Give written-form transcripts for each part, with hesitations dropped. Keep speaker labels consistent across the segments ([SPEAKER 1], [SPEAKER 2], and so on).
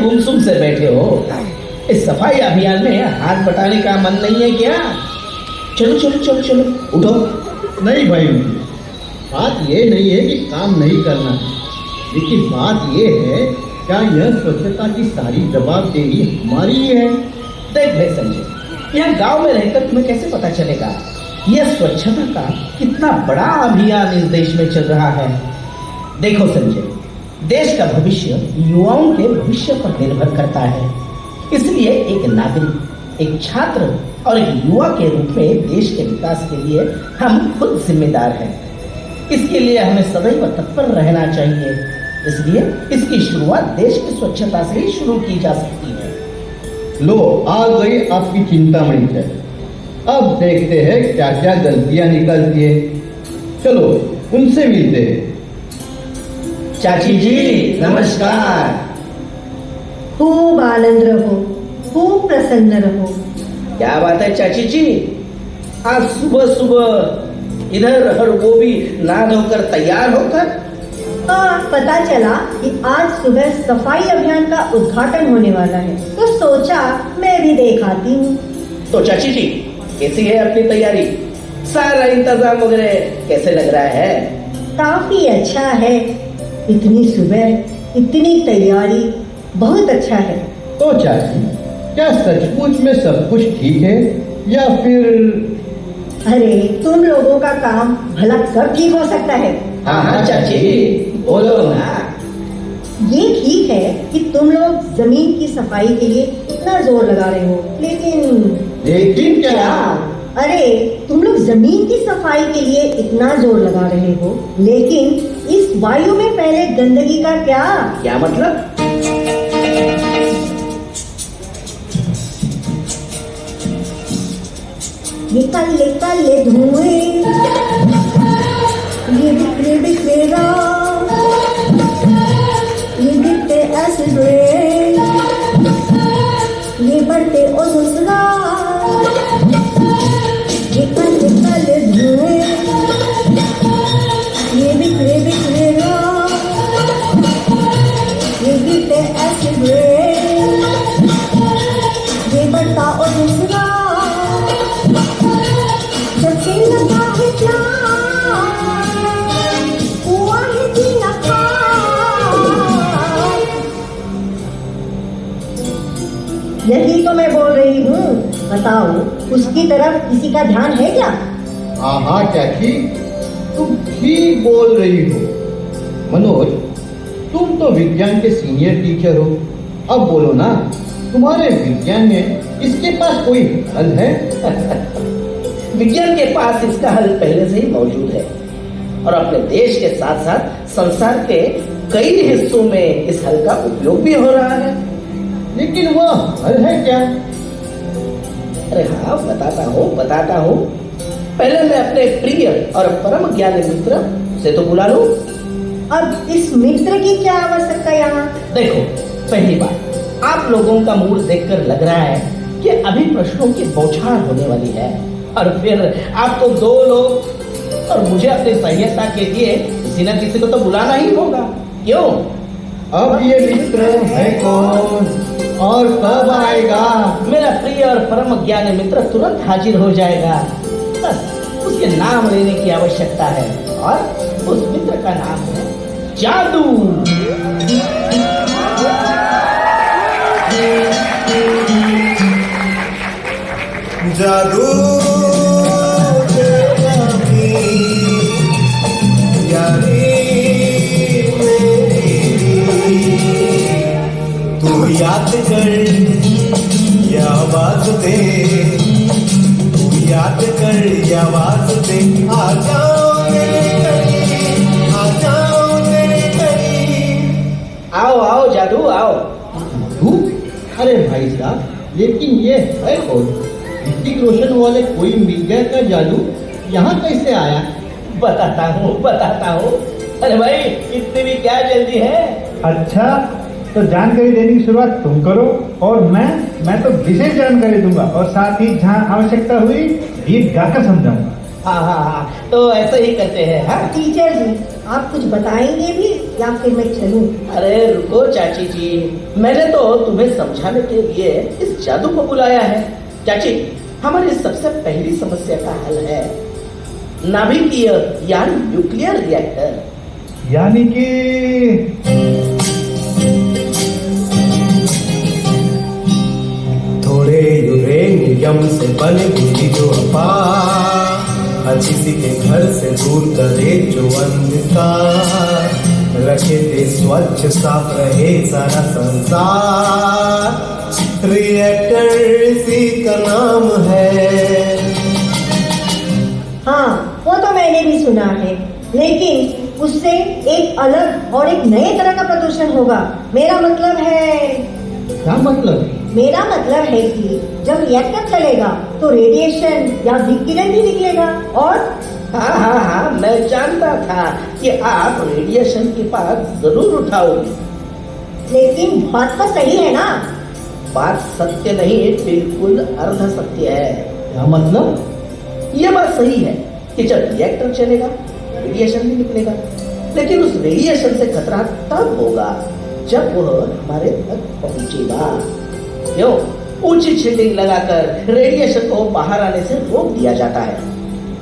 [SPEAKER 1] गुमसुम से बैठे हो? इस सफाई अभियान में हाथ बटाने का मन नहीं है क्या? चलो चलो चलो चलो उठो।
[SPEAKER 2] नहीं भाई, बात ये नहीं है कि काम नहीं करना, लेकिन बात ये है क्या यह स्वच्छता की सारी जवाबदेही हमारी ही है?
[SPEAKER 1] देख भाई संजय, यह गांव में रहकर तुम्हें कैसे पता चलेगा यह स्वच्छता का कितना बड़ा अभियान इस देश में चल रहा है। देखो संजय, देश का भविष्य युवाओं के भविष्य पर निर्भर करता है। इसलिए एक नागरिक, एक छात्र और एक युवा के रूप में देश के विकास के लिए हम खुद जिम्मेदार हैं। इसके लिए हमें सदैव तत्पर रहना चाहिए। इसलिए इसकी शुरुआत देश की स्वच्छता से ही शुरू की जा सकती है।
[SPEAKER 2] लो, आ गई आपकी चिंतामणि चाय। अब देखते हैं क्या क्या गलतियां निकलती है। चलो उनसे मिलते हैं।
[SPEAKER 1] चाची जी नमस्कार।
[SPEAKER 3] खूब आनंद रहो, खूब प्रसन्न रहो।
[SPEAKER 1] क्या बात है चाची जी, आज सुबह सुबह इधर हर वो भी नहा धोकर तैयार होकर?
[SPEAKER 3] हाँ, पता चला कि आज सुबह सफाई अभियान का उद्घाटन होने वाला है, तो सोचा मैं भी देख आती हूँ।
[SPEAKER 1] तो चाची जी कैसी है अपनी तैयारी? सारा इंतजाम वगैरह कैसे लग रहा है?
[SPEAKER 3] काफी अच्छा है। इतनी सुबह इतनी तैयारी, बहुत अच्छा है।
[SPEAKER 2] तो चाची, क्या सचमुच में सब कुछ ठीक है या फिर?
[SPEAKER 3] अरे तुम लोगों का काम भला कब ठीक हो सकता है?
[SPEAKER 1] हाँ हाँ चाची बोलो ना।
[SPEAKER 3] ये ठीक है कि तुम लोग जमीन की सफाई के लिए इतना जोर लगा रहे हो,
[SPEAKER 2] लेकिन क्या?
[SPEAKER 3] अरे तुम लोग जमीन की सफाई के लिए इतना जोर लगा रहे हो, लेकिन इस वायु में फैले गंदगी का क्या
[SPEAKER 1] मतलब?
[SPEAKER 3] ये काले काले धुएं, ये बिखरे बिखरे रात, ये गिरते एसिड रेन, ये बढ़ते ओजोन स्तर, ये काले काले धुएं, ये बिखरे बिखरे रात, ये गिरते एसिड रेन, ये बढ़ता ओजोन स्तर, जब से लगा है प्यार, हुआ है जीना खार। यही तो मैं बोल रही हूँ, बताओ उसकी तरफ किसी का ध्यान है क्या?
[SPEAKER 2] हाँ हाँ चाची, तुम ठीक बोल रही हो। मनोज, तुम तो विज्ञान के सीनियर टीचर हो, अब बोलो ना, तुम्हारे विज्ञान में इसके पास कोई हल है?
[SPEAKER 1] विज्ञान के पास इसका हल पहले से ही मौजूद है और अपने देश के साथ साथ संसार के कई हिस्सों में इस हल का उपयोग भी हो रहा है।
[SPEAKER 2] लेकिन वह हल है क्या?
[SPEAKER 1] अरे हाँ, बताता हूँ। पहले मैं अपने प्रिय और परम ज्ञानी मित्र से तो बुला लूं।
[SPEAKER 3] अब इस मित्र की क्या आवश्यकता यहाँ?
[SPEAKER 1] देखो, पहली बात, आप लोगों का मूड देखकर लग रहा है कि अभी प्रश्नों की बौछार होने वाली है और फिर आपको दो लोग और मुझे अपनी सहायता के लिए किसी न किसी को तो बुलाना ही होगा, क्यों?
[SPEAKER 2] अब ये मित्र है कौन और कब आएगा?
[SPEAKER 1] मेरा प्रिय और परम ज्ञानी मित्र तुरंत हाजिर हो जाएगा। बस उसके नाम लेने की आवश्यकता है और उस मित्र का नाम है जादू।
[SPEAKER 4] जादू तू याद कर ये आवाज दे, तू याद कर ये आवाज दे, आ जाओ मेरे करीब, आ जाओ मेरे करीब।
[SPEAKER 1] आओ आओ जादू आओ।
[SPEAKER 2] अरे भाई साहब, लेकिन ये है कौन? ऋतिक रोशन वाले कोई मिल गया का जादू यहाँ कैसे आया?
[SPEAKER 1] बताता हूँ। अरे भाई, इतनी भी क्या जल्दी है?
[SPEAKER 5] अच्छा, तो जानकारी देने की शुरुआत तुम करो और मैं तो विशेष जानकारी दूंगा और साथ ही जहाँ आवश्यकता हुई गीत गाकर समझाऊंगा।
[SPEAKER 1] हाँ हाँ हाँ, तो ऐसे ही करते हैं। हाँ
[SPEAKER 3] टीचर जी, आप कुछ बताएंगे भी या फिर मैं चलूं?
[SPEAKER 1] अरे रुको चाची जी, मैंने तो तुम्हें समझाने के लिए इस जादू को बुलाया है। चाची, हमारी सबसे पहली समस्या का हल है नाभिकीय यानी न्यूक्लियर रिएक्टर।
[SPEAKER 5] यानी कि
[SPEAKER 4] थोड़े यूरेनियम से बने बिजली जो हर किसी के घर से दूर करे जो अंधकार, रखे दे स्वच्छ साफ रहे सारा संसार, रिएक्टर इसी का नाम है।
[SPEAKER 3] हाँ, वो तो मैंने भी सुना है, लेकिन उससे एक अलग और एक नए तरह का प्रदूषण होगा। मेरा मतलब है कि जब रिएक्टर चलेगा तो रेडिएशन या विकिरण भी निकलेगा। और
[SPEAKER 1] हाँ हाँ हाँ, मैं जानता था कि आप रेडिएशन की बात जरूर उठाओगे।
[SPEAKER 3] लेकिन बात तो सही है ना?
[SPEAKER 1] बात सत्य नहीं, बिल्कुल अर्ध सत्य है।
[SPEAKER 2] क्या मतलब?
[SPEAKER 1] ये बात सही है कि जब रिएक्टर चलेगा रेडिएशन भी निकलेगा, लेकिन उस रेडिएशन से खतरा तब होगा जब वह हमारे तक पहुंचेगा। क्यों? ऊंची शील्डिंग लगाकर रेडिएशन को बाहर आने से रोक दिया जाता है।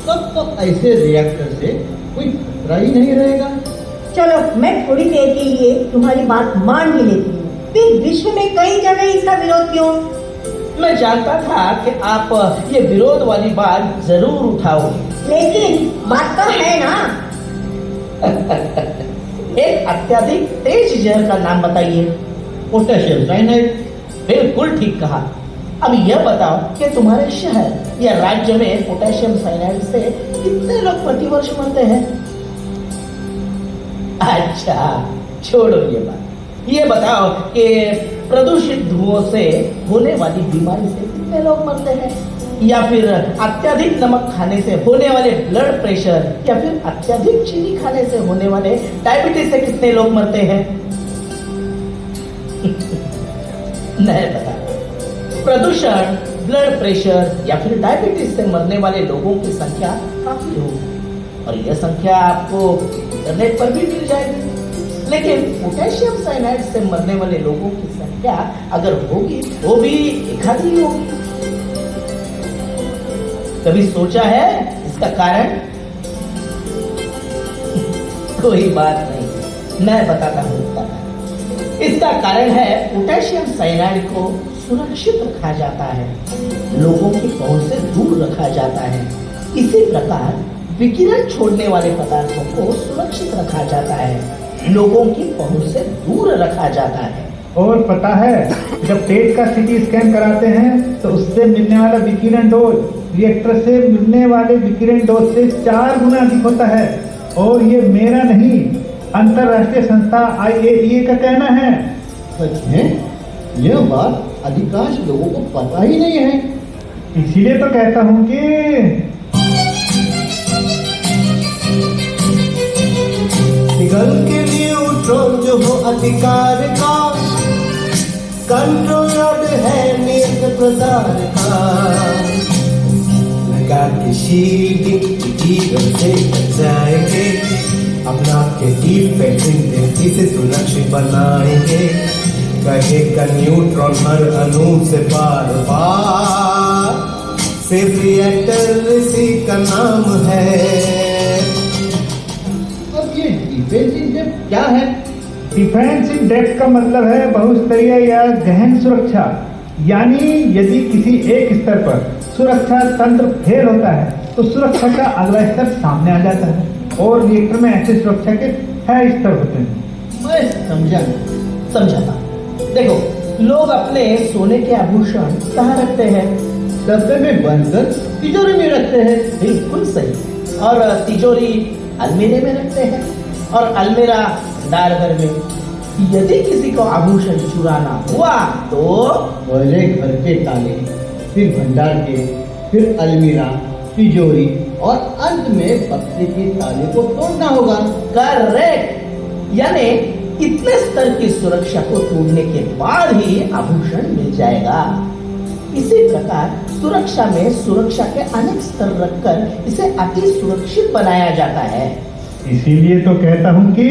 [SPEAKER 2] तब तो ऐसे रिएक्टर से कोई खतरा ही नहीं रहेगा।
[SPEAKER 3] चलो, मैं थोड़ी देर के लिए तुम्हारी बात मान भी लेती हूँ। फिर विश्व में कई जगह इसका विरोध क्यों?
[SPEAKER 1] मैं जानता था कि आप ये विरोध वाली बात जरूर उठाओगे।
[SPEAKER 3] लेकिन बात तो है ना?
[SPEAKER 1] एक अत्यधिक तेज जहर का नाम बताइए।
[SPEAKER 2] Potassium cyanide.
[SPEAKER 1] बिल्कुल ठीक कहा। अब यह बताओ कि तुम्हारे शहर या राज्य में पोटेशियम साइनाइड से कितने लोग प्रतिवर्ष मरते हैं? अच्छा, छोड़ो ये बात। ये बताओ कि प्रदूषित धुओं से होने वाली बीमारी से कितने लोग मरते हैं? या फिर अत्यधिक नमक खाने से होने वाले ब्लड प्रेशर या फिर अत्यधिक चीनी खाने से होने वाले डायबिटीज से कितने लोग मरते हैं? नहीं पता। प्रदूषण, ब्लड प्रेशर या फिर डायबिटीज से मरने वाले लोगों की संख्या काफी होगी और यह संख्या आपको इंटरनेट पर भी मिल जाएगी। लेकिन पोटेशियम साइनाइड से मरने वाले लोगों की संख्या अगर होगी वो भी एक आधी होगी। कभी सोचा है इसका कारण? कोई बात नहीं, मैं बताता हूँ इसका कारण। इसका कारण है पोटेशियम साइनाइड को सुरक्षित रखा जाता है, लोगों की पहुंच से दूर रखा जाता है। इसी प्रकार विकिरण छोड़ने वाले पदार्थों को सुरक्षित रखा जाता है, लोगों की पहुंच से दूर रखा जाता है।
[SPEAKER 5] और पता है, जब पेट का सीटी स्कैन कराते हैं तो उससे मिलने वाला विकिरण डोज रिएक्टर से मिलने वाले विकिरण डोज से 4 गुना अधिक होता है। और ये मेरा नहीं, अंतरराष्ट्रीय संस्था IAEA का कहना है।
[SPEAKER 2] सच में? यह बात अधिकांश लोगों को पता ही नहीं है।
[SPEAKER 5] इसीलिए तो कहता हूँ कि
[SPEAKER 4] निगल के न्यूट्रॉन जो हो अधिकार का, कंट्रोलर है नियत प्रसार का, लगा के शील्डिंग जीवन से बचाएंगे, अपना के डिफेक्टिंग से सुरक्षित बनाएंगे, कहेगा न्यूट्रॉन हर अणु से बार बार, सिर्फ रिएक्टर इसी का नाम है।
[SPEAKER 2] अब ये डिफेंस इन डेप्थ क्या है?
[SPEAKER 5] डिफेंस इन डेप्थ का मतलब है बहुस्तरीय या गहन सुरक्षा। यानी यदि किसी एक स्तर पर सुरक्षा तंत्र फेल होता है तो सुरक्षा का अगला स्तर सामने आ जाता है और रिएक्टर में ऐसे सुरक्षा के 6 स्तर होते हैं।
[SPEAKER 2] मैं
[SPEAKER 1] समझाता। देखो, लोग अपने सोने के आभूषण कहाँ रखते हैं?
[SPEAKER 2] डब्बे में बनकर तिजोरी में रखते हैं।
[SPEAKER 1] बिल्कुल सही। और तिजोरी अलमीरे में रखते हैं और अलमीरा भंडार घर में। यदि किसी को आभूषण चुराना हुआ तो
[SPEAKER 2] पहले घर के ताले, फिर भंडार के, फिर अलमीरा, तिजोरी और अंत में बक्से के ताले को तोड़ना होगा।
[SPEAKER 1] करेक्ट। यानी इतने स्तर की सुरक्षा को तोड़ने के बाद ही आभूषण मिल जाएगा। इसी प्रकार सुरक्षा में सुरक्षा के अनेक स्तर रखकर इसे अति सुरक्षित बनाया जाता है।
[SPEAKER 5] इसीलिए तो कहता हूँ कि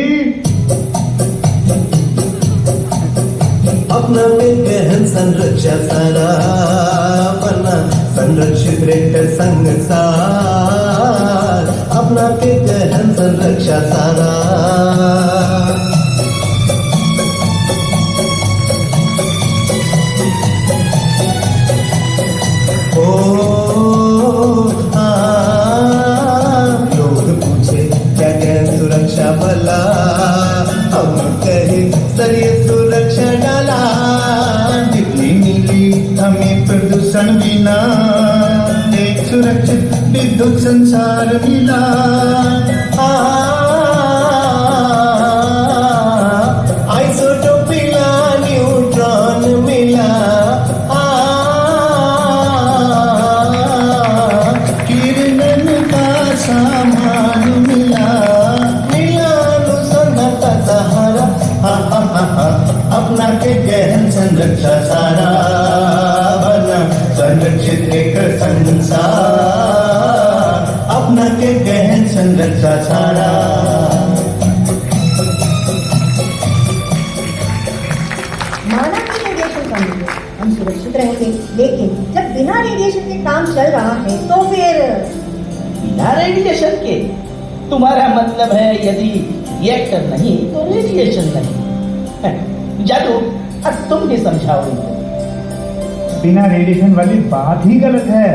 [SPEAKER 4] अपना में गहन संरक्षा सारा बना संरक्षित रहकर संसार, अपना पे गहन संरक्षा सारा। लोग पूछे क्या गहन सुरक्षा भला, हम कहे सर ये सुरक्षा डाला।
[SPEAKER 5] नीली नीली हमें प्रदूषण बिना एक सुरक्षित विद्युत संसार मिला।
[SPEAKER 4] आइसोटोप मिला, न्यूट्रॉन मिला,
[SPEAKER 5] किरणन का सामान मिला,
[SPEAKER 4] मिला अनुसंधान का सहारा। अपना के गहन संरक्षा सारा बना संरक्षित एक संसार, अपना के गहन संरक्षा सारा।
[SPEAKER 3] माना कि रेडिएशन कम है, हम सुरक्षित रहेंगे, लेकिन जब बिना रेडिएशन के काम चल रहा है तो फिर
[SPEAKER 1] बिना रेडिएशन के? तुम्हारा मतलब है यदि रिएक्टर नहीं तो रेडिएशन नहीं? जादू, अब तुम भी समझाओ इनको।
[SPEAKER 5] बिना रेडिएशन वाली बात ही गलत है।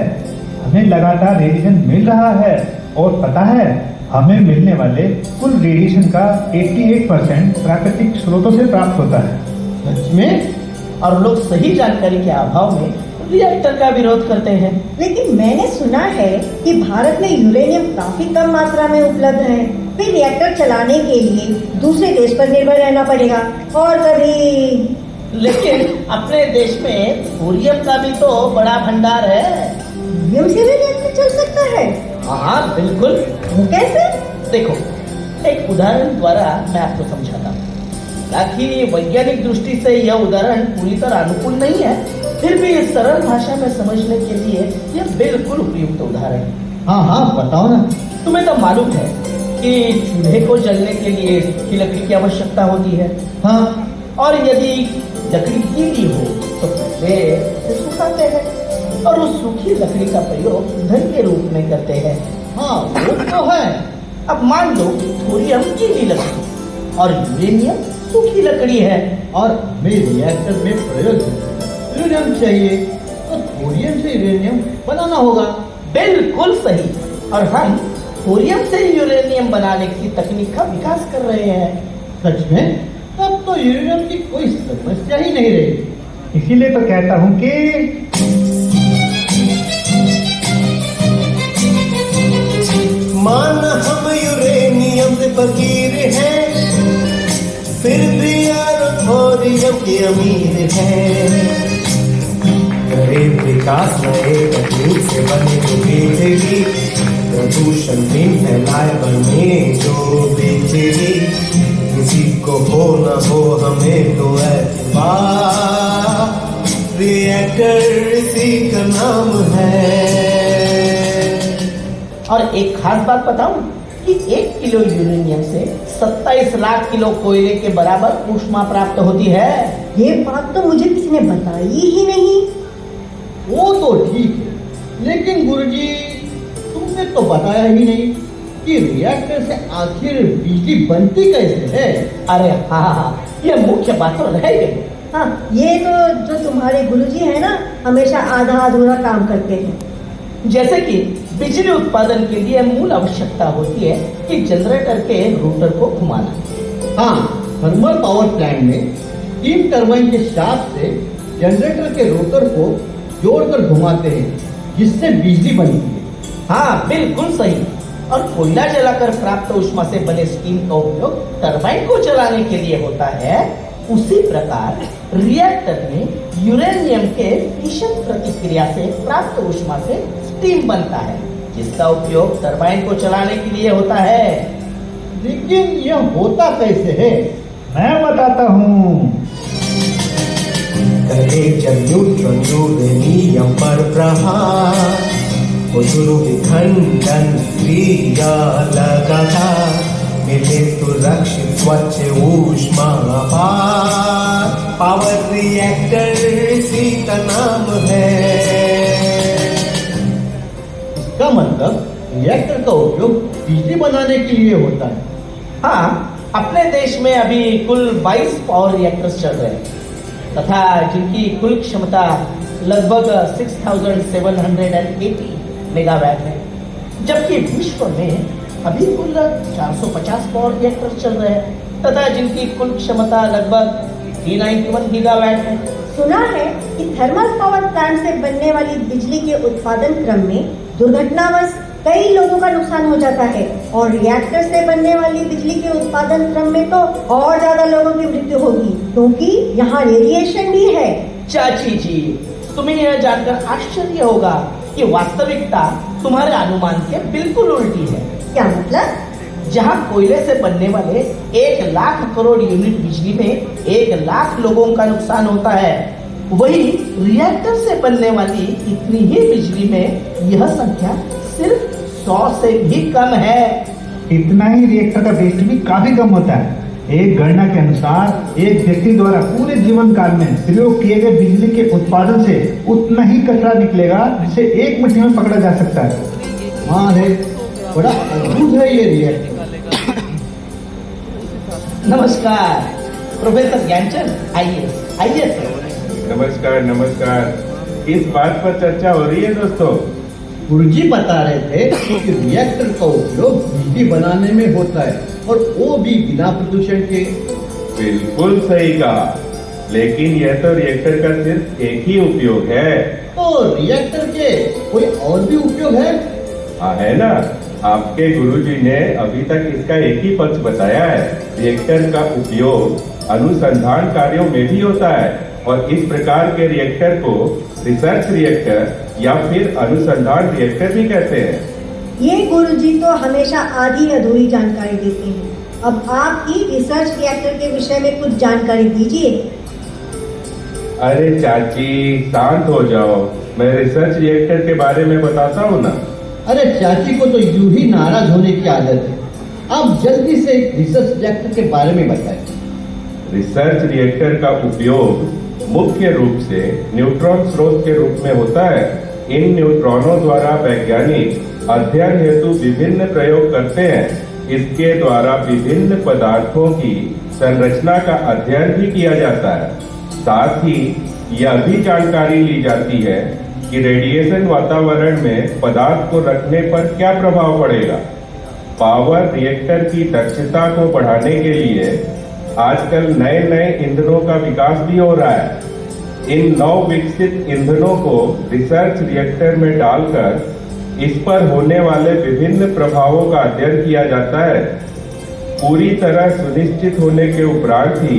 [SPEAKER 5] हमें लगातार रेडिएशन मिल रहा है और पता है हमें मिलने वाले कुल रेडिएशन का 88% प्राकृतिक स्रोतों से प्राप्त होता है।
[SPEAKER 1] सच में? और लोग सही जानकारी के अभाव में रिएक्टर का विरोध करते हैं।
[SPEAKER 3] लेकिन मैंने सुना है कि भारत में यूरेनियम काफी कम मात्रा में उपलब्ध है, फिर रिएक्टर चलाने के लिए दूसरे देश पर निर्भर रहना पड़ेगा। और कभी
[SPEAKER 1] लेकिन अपने देश में थोरियम का भी तो बड़ा भंडार है।
[SPEAKER 3] हीलियम से भी रिएक्टर चल सकता है?
[SPEAKER 1] हाँ बिल्कुल।
[SPEAKER 3] वो कैसे?
[SPEAKER 1] देखो, एक उदाहरण द्वारा मैं आपको समझाता हूँ। हालांकि वैज्ञानिक दृष्टि से यह उदाहरण पूरी तरह अनुकूल नहीं है, फिर भी इस सरल भाषा में समझने के लिए यह बिल्कुल उपयुक्त उदाहरण है।
[SPEAKER 2] हाँ हाँ बताओ ना।
[SPEAKER 1] तुम्हें तो मालूम है कि चूल्हे को जलने के लिए सूखी लकड़ी की आवश्यकता होती है।
[SPEAKER 2] हाँ,
[SPEAKER 1] और यदि लकड़ी गीली हो तो पहले उसे सुखाते हैं और उस सूखी लकड़ी का प्रयोग ईंधन के रूप में करते हैं।
[SPEAKER 2] हाँ वो तो है।
[SPEAKER 1] अब मान लो कि थोरियम गीली लकड़ी और यूरेनियम सूखी लकड़ी है,
[SPEAKER 2] और हमें रिएक्टर में प्रयोग यूरेनियम चाहिए, तो थोरियम से यूरेनियम बनाना होगा।
[SPEAKER 1] बिल्कुल सही। और हम थोरियम से यूरेनियम बनाने की तकनीक का विकास कर रहे हैं।
[SPEAKER 2] सच में? तब तो यूरेनियम की कोई समस्या ही नहीं रही।
[SPEAKER 5] इसीलिए तो कहता हूँ कि
[SPEAKER 4] माना हम यूरेनियम से फकीर हैं, फिर भी यार थोरियम के अमीर हैं। करे विकास नए तकनीक से बने जो बेचेगी, प्रदूषण दिन फैलाए बने जो बेचेगी। किसी को हो न हो हमें तो एतबार, रिएक्टर इसी का नाम है।
[SPEAKER 1] और एक खास बात बताऊं कि 1 किलो यूरेनियम से 27 लाख किलो कोयले के बराबर ऊष्मा प्राप्त होती है।
[SPEAKER 3] ये बात तो मुझे किसी ने बताई ही नहीं।
[SPEAKER 2] वो तो ठीक है, लेकिन गुरुजी तुमने तो बताया ही नहीं कि रिएक्टर से आखिर बिजली बनती कैसे है।
[SPEAKER 1] अरे हाँ, ये मुख्य बात तो रह गई।
[SPEAKER 3] हाँ, ये तो जो तुम्हारे गुरुजी है ना, हमेशा आधा अधूरा काम करते हैं।
[SPEAKER 1] जैसे कि बिजली उत्पादन के लिए मूल आवश्यकता होती है कि जनरेटर के रोटर को घुमाना।
[SPEAKER 2] हाँ, थर्मल पावर प्लांट में स्टीम टरबाइन के शाफ्ट से जनरेटर के रोटर को जोड़कर घुमाते हैं, जिससे बिजली बनती है।
[SPEAKER 1] हाँ बिल्कुल सही। और कोयला जलाकर प्राप्त ऊष्मा से बने स्टीम का उपयोग टरबाइन को चलाने के लिए होता है। उसी प्रकार रिएक्टर में यूरेनियम के फिशन प्रतिक्रिया से प्राप्त ऊष्मा से स्टीम बनता है, जिसका उपयोग टरबाइन को चलाने के लिए होता है।
[SPEAKER 2] लेकिन यह होता कैसे है?
[SPEAKER 5] मैं बताता हूँ।
[SPEAKER 4] करे में जब न्यूट्रॉन यूरेनियम पर प्रहार वो शुरू विखंडन क्रिया लगा था, मिले सुरक्षित स्वच्छ ऊष्मा पावर रिएक्टर इसी का नाम है।
[SPEAKER 2] इसका मतलब रिएक्टर का उपयोग बिजली बनाने के लिए होता है।
[SPEAKER 1] हाँ, अपने देश में अभी कुल 22 पावर रिएक्टर्स चल रहे हैं तथा जिनकी कुल क्षमता लगभग 6,780 मेगावाट है, जबकि विश्व में अभी कुल 450 पावर रिएक्टर्स चल रहे हैं तथा जिनकी कुल क्षमता लगभग 391 गीगावाट है।
[SPEAKER 3] सुना है कि थर्मल पावर प्लांट से बनने वाली बिजली के उत्पादन क्रम में दुर्घटनावश कई लोगों का नुकसान हो जाता है और रिएक्टर से बनने वाली बिजली के उत्पादन क्रम में तो और ज्यादा लोगों की मृत्यु होगी, क्योंकि यहाँ रेडिएशन भी है।
[SPEAKER 1] चाची जी, तुम्हें यह जानकर आश्चर्य होगा कि वास्तविकता तुम्हारे अनुमान के बिल्कुल उल्टी है।
[SPEAKER 3] क्या मतलब?
[SPEAKER 1] जहाँ कोयले से बनने वाले 1 लाख करोड़ यूनिट बिजली में 1 लाख लोगों का नुकसान होता है, वही रिएक्टर से बनने वाली इतनी ही बिजली में यह संख्या सिर्फ 100 से भी कम है।
[SPEAKER 5] इतना ही रिएक्टर का वेस्ट भी काफी कम होता है। एक गणना के अनुसार एक व्यक्ति द्वारा पूरे जीवन काल में प्रयोग किए गए बिजली के उत्पादन से उतना ही कचरा निकलेगा जिसे 1 मिनट में पकड़ा जा सकता है।
[SPEAKER 2] हाँ है, बड़ा अद्भुत है ये रिएक्टर।
[SPEAKER 1] नमस्कार प्रोफेसर ज्ञानचंद, आइए सर।
[SPEAKER 6] नमस्कार नमस्कार। इस बात पर चर्चा हो रही है दोस्तों।
[SPEAKER 2] गुरुजी बता रहे थे कि रिएक्टर का उपयोग बिजली बनाने में होता है और वो भी बिना प्रदूषण के।
[SPEAKER 6] बिल्कुल सही कहा, लेकिन यह तो रिएक्टर का सिर्फ एक ही उपयोग है।
[SPEAKER 2] तो रिएक्टर के कोई और भी उपयोग है?
[SPEAKER 6] हाँ है ना, आपके गुरुजी ने अभी तक इसका एक ही पक्ष बताया है। रिएक्टर का उपयोग अनुसंधान कार्यों में भी होता है और इस प्रकार के रिएक्टर को रिसर्च रिएक्टर या फिर अनुसंधान रिएक्टर भी कहते हैं।
[SPEAKER 3] ये गुरुजी तो हमेशा आधी अधूरी जानकारी देते हैं। अब आपकी रिसर्च रिएक्टर के विषय में कुछ जानकारी दीजिए।
[SPEAKER 6] अरे चाची शांत हो जाओ, मैं रिसर्च रिएक्टर के बारे में बताता हूँ ना।
[SPEAKER 2] अरे चाची को तो यूं ही नाराज होने की आदत है। आप जल्दी से रिसर्च रिएक्टर के बारे में बताएं।
[SPEAKER 6] रिसर्च रिएक्टर का उपयोग मुख्य रूप से न्यूट्रॉन स्रोत के रूप में होता है। इन न्यूट्रॉनों द्वारा वैज्ञानिक अध्ययन हेतु विभिन्न प्रयोग करते हैं। इसके द्वारा विभिन्न पदार्थों की संरचना का अध्ययन भी किया जाता है। साथ ही यह भी जानकारी ली जाती है कि रेडिएशन वातावरण में पदार्थ को रखने पर क्या प्रभाव पड़ेगा। पावर रिएक्टर की दक्षता को बढ़ाने के लिए आजकल नए नए ईंधनों का विकास भी हो रहा है। इन नव विकसित ईंधनों को रिसर्च रिएक्टर में डालकर इस पर होने वाले विभिन्न प्रभावों का अध्ययन किया जाता है। पूरी तरह सुनिश्चित होने के उपरांत ही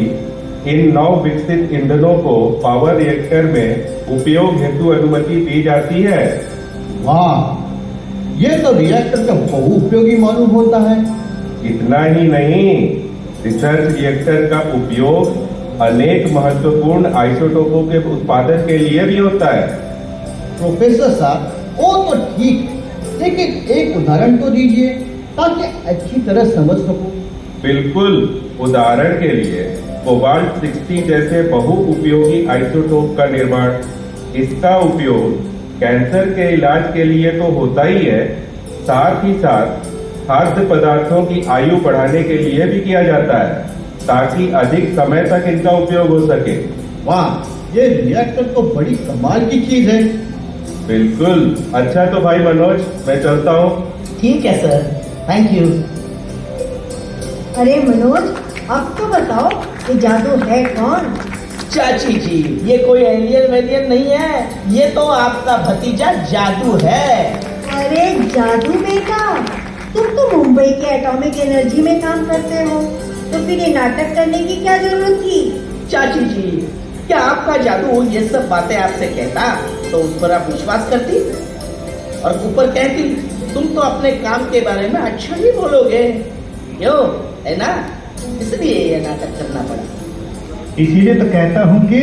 [SPEAKER 6] इन नव विकसित ईंधनों को पावर रिएक्टर में उपयोग हेतु अनुमति दी जाती है।
[SPEAKER 2] वाह, ये तो रिएक्टर का बहुउपयोगी मालूम होता है।
[SPEAKER 6] इतना ही नहीं, रिसर्च रिएक्टर का उपयोग अनेक महत्वपूर्ण आइसोटोपों के उत्पादन के लिए भी होता है।
[SPEAKER 2] प्रोफेसर साहब, वो तो ठीक, लेकिन एक उदाहरण तो दीजिए ताकि अच्छी तरह समझ सकूं।
[SPEAKER 6] बिल्कुल, उदाहरण के लिए कोबाल्ट 60 जैसे बहुउपयोगी आइसोटोप का निर्माण। इसका उपयोग कैंसर के इलाज के लिए तो होता ही है, साथ ही साथ खाद्य पदार्थों की आयु बढ़ाने के लिए भी किया जाता है ताकि अधिक समय तक इनका उपयोग हो सके।
[SPEAKER 2] वाह, ये रिएक्टर तो बड़ी कमाल की चीज है।
[SPEAKER 6] बिल्कुल। अच्छा तो भाई मनोज, मैं चलता हूँ।
[SPEAKER 1] ठीक है सर, थैंक यू।
[SPEAKER 3] अरे मनोज, अब तो बताओ ये जादू है कौन?
[SPEAKER 1] चाची जी, ये कोई एलियन वेलियन नहीं है, ये तो आपका भतीजा जादू है।
[SPEAKER 3] अरे जादू बेटा, तुम तो मुंबई के एटॉमिक एनर्जी में काम करते हो, तो फिर ये नाटक करने की क्या जरूरत थी?
[SPEAKER 1] चाची जी, क्या आपका जादू ये सब बातें आपसे कहता तो उस पर आप विश्वास करती और ऊपर कहती तुम तो अपने काम के बारे में अच्छा ही बोलोगे, क्यों है ना? इसलिए ये नाटक करना पड़ा।
[SPEAKER 5] इसीलिए तो कहता हूँ कि